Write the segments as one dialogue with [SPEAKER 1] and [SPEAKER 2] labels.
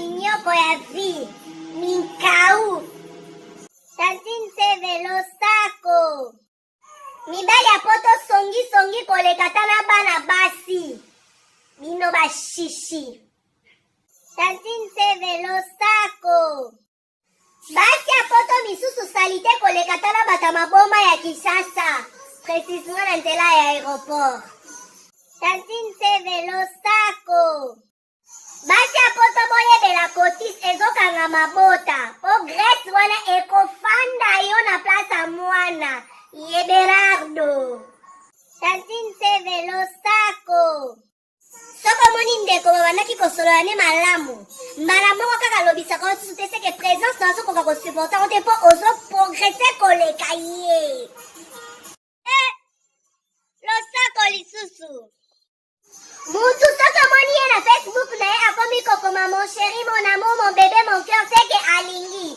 [SPEAKER 1] minyoko ya vi minkau tantine seve losako mibali ya poto songi kolekata na bana basi bino bashishi tantine seve losako basi ya poto misusu salite kolekata na bata maboma ya Kinshasa précisément na nzela ya aéroport tantine seve losako basi ya poto boyebela kotis ezokanga mabota po Grèce wana ekofanda yo na place ya mwana Yeberardo tantine seve losako soko moni ndeko babandaki kosolola ne malamu mbala moko kaka lobisaka osusu te seke présence na ozokoka kosuporta ote mpo ozoprogrese koleka ye losako lisusu mutu soki omoni ye na Facebook na ye akomi kokoma mon chéri mon amour mon bébé mon cœur seke alingi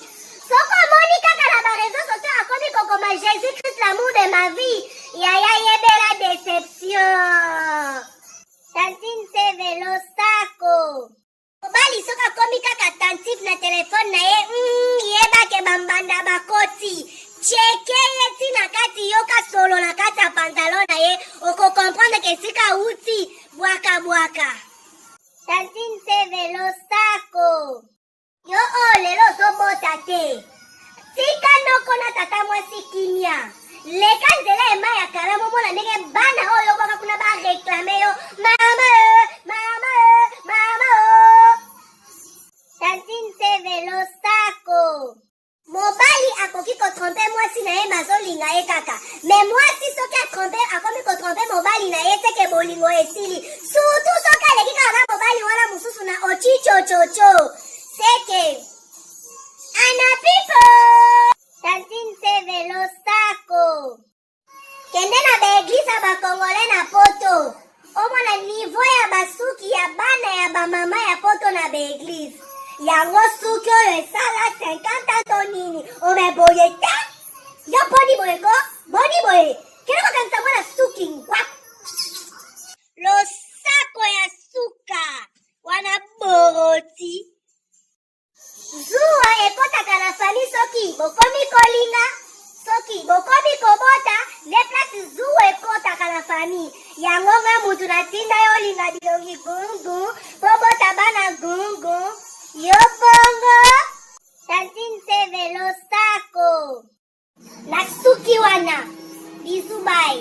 [SPEAKER 1] soki omoni kaka na bareseau sociaux akomi kokoma Jésus Christ l'amour de ma vie yaya yebela déception tantine seve losako mobali soki akomi kaka attentif na telefone na ye yebake bambanda bakoti cheke ye ntina kati yoka solo na kati ya pantalon na ye okokomprendre ke esika uti bwaka tantine seve losako yo lelo ozobota te tika noko na tata mwasi kimia leka nzela ema ya kala momona ndenge bana oyo baka kuna bareklame yo mama tantine seve losako mobali akoki kotrompe mwasi na ye bazolinga ye kaka me mwasi soki akomi kotrompe mobali na ye seke bolingo esili surtout soki aleki kaka na mobali wana mosusu na ochichochocho seke ana pipo tantine seve losako kende na baeglise bakongole na poto omona niveau ya basuki ya bana ya bamama ya poto na baeglise yango suki oyo esala 50 to nini omeboye te yo boni boye ko boni boye kende kokanisa mwana suki ngwa losako ya suka wana boroti zuwa ekotaka na fami soki bokomi kolinga soki bokomi kobota ne place zuwa ekotaka na fami yango nga mutu natinda yo olinga bilongi gungu pobota bana gungu yo bongo tantine seve losako na suki wana bizu bai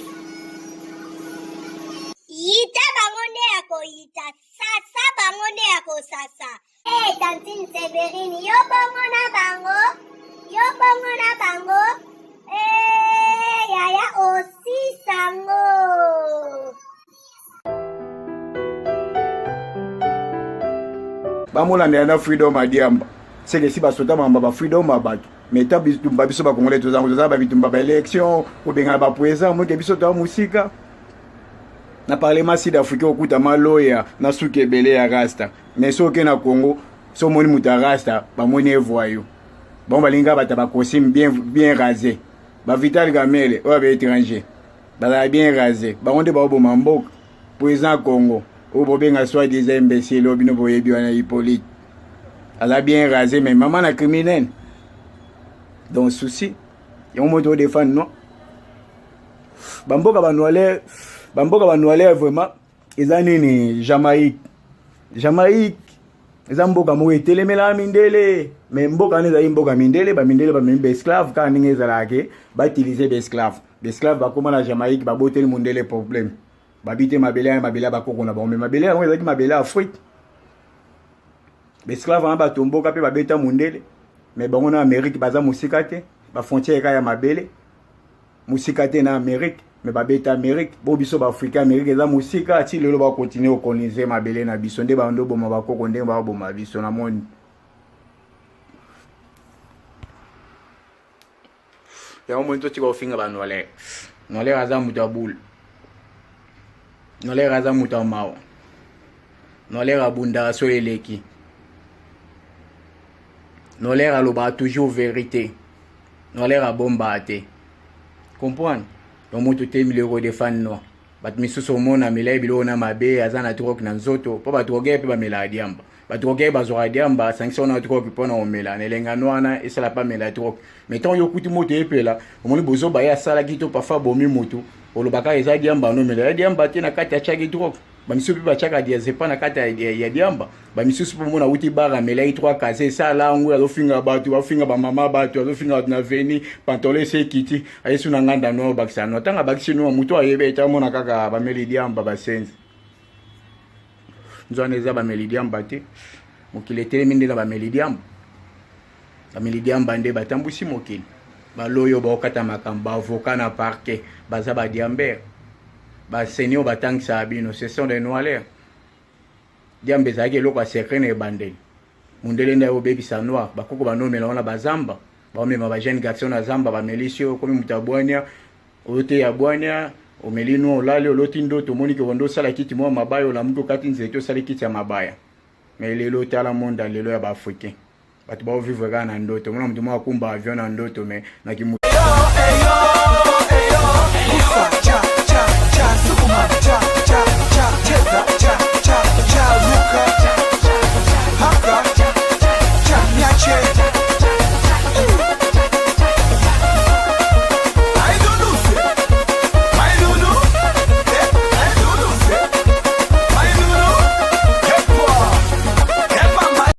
[SPEAKER 1] yita bango nde ya koyita sasa bango nde ya kosasa tantine Severine yo bongo na bango yaya osi sango
[SPEAKER 2] bamolandela na freedom adiamba seke si basota mamba ba freedom abaki meta bitumba biso bakongole toza babitumba ba élection kobengana baprésent moke biso toa musika na parlement sud-africain okuta maloya na suki ebele ya rasta mais soki na Congo so moni mutu ya rasta bamoni evoyo bango balinga bata bacostume bien rasé bavital gamele oyo baétranger bazala bien rasé bango nde baoboma mboka président Congo oyo bobenga soit des imbéciles oyo bino boyebi wana Hippolyte aza bien rasé mais mama na criminel donc souci yango moto odefendre non bamboka banwale vraiment eza nini Jamaïque eza mboka moko etelemela mindele mais mboka wana ezali mboka mindele bamindele bamemi baesclave kaka ndenge ezalaka bautilize baesclave bakoma na Jamaïque baboteli mondele problème babite mabele bakoko na bango mais mabele yango ezalaki mabele Afrique baesclave wana batomboka mpe babeta mondele mais bango na Amérique baza mosika te bafrontière eka ya mabele mosika te na Amérique mais babeta Amérique bo biso baafrika Amérique eza mosika ti lelo bakontinue kokolonize mabele na biso nde bando boma bakoko ndenge baboma biso na moni yango moni totika ofinga banolere nolere aza mutu ya bule nolere aza mutu ya mawa nolere abundaka so eleki nolere alobaka toujours vérité nolere abombaka te comprendre donc mutu te mileko defane no bato misusu omona amela biloko na mabe aza na drogue na nzoto mpo bato ogeye mpe bamela adiamba batokoki bazwaka diamba sanction na toko pona omela na elengano wana esala pa mela toko mais tant yokuti moto epela omoni bozo ba ya sala kito parfois bomi moto olobaka eza diamba no mela diamba te na kati ya chaki toko bamisu pe bachaka diazepa na kati ya diamba bamisu pe mona uti bara mela i 3 kaze sala ngo azofinga batu bafinga ba mama batu azofinga na veni pantole se kiti ayesu na nganda no bakisa no tanga bakisi no muto ayebe eta mona kaka ba meli diamba basenzi nzone za ba meli diamba te mokili telemi nde na ba meli diamba nde batambusi mokili baloyo bakata makamba avocat na parquet baza ba diamber ba senior batangisa bino ce sont des noirs diambe ezalaki eloko ya secret na ebandeli mundele nde ayobebisa noir bakoko banomela wana bazamba baomema bajeune garçon na zamba bamelisi oyo komi moto abwania oyo te ya bwania omeli no olali oloti ndoto omoni ke bondo osala kiti mwa mabaya olamuki okati nzete osali kiti ya mabaya mais lelo tala monde lelo ya baafricain bato baovivre kaka na ndoto omona moto moko akumba avion na ndoto mais